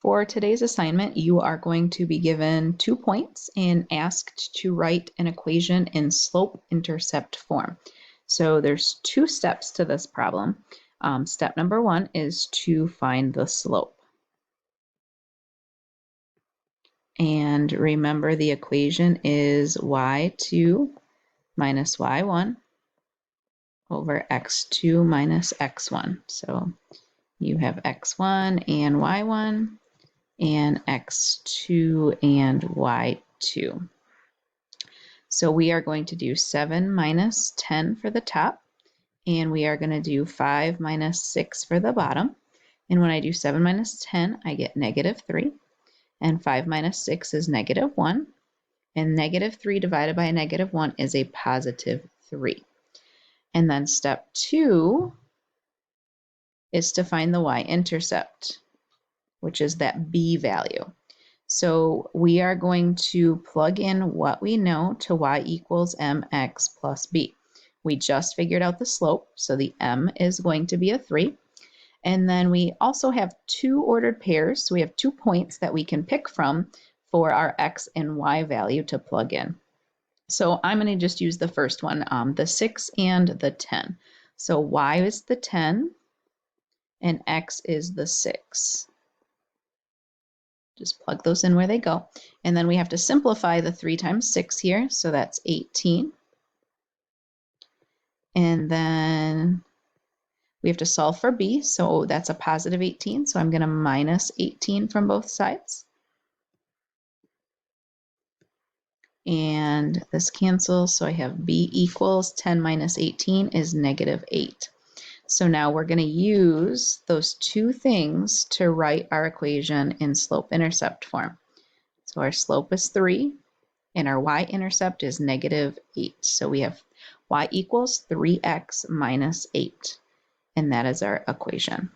For today's assignment, you are going to be given 2 points and asked to write an equation in slope-intercept form. So there's 2 steps to this problem. Step number 1 is to find the slope. And remember, the equation is y2 minus y1 over x2 minus x1. So you have x1 and y1 and x2 and y2. So we are going to do 7 minus 10 for the top, and we are going to do 5 minus 6 for the bottom. And when I do 7 minus 10, I get negative 3, and 5 minus 6 is negative 1, and negative 3 divided by a negative 1 is a positive 3. And then step 2 is to find the y-intercept, which is that b value. So we are going to plug in what we know to y equals mx plus b. We just figured out the slope, so the m is going to be a 3. And then we also have 2 ordered pairs, so we have 2 points that we can pick from for our x and y value to plug in. So I'm going to just use the first one, the 6 and the 10. So y is the 10 and x is the 6. Just plug those in where they go. And then we have to simplify the 3 times 6 here, so that's 18. And then we have to solve for b, so that's a positive 18, so I'm going to minus 18 from both sides. And this cancels, so I have b equals 10 minus 18 is negative 8. So now we're going to use those 2 things to write our equation in slope-intercept form. So our slope is 3, and our y-intercept is negative 8. So we have y equals 3x minus 8, and that is our equation.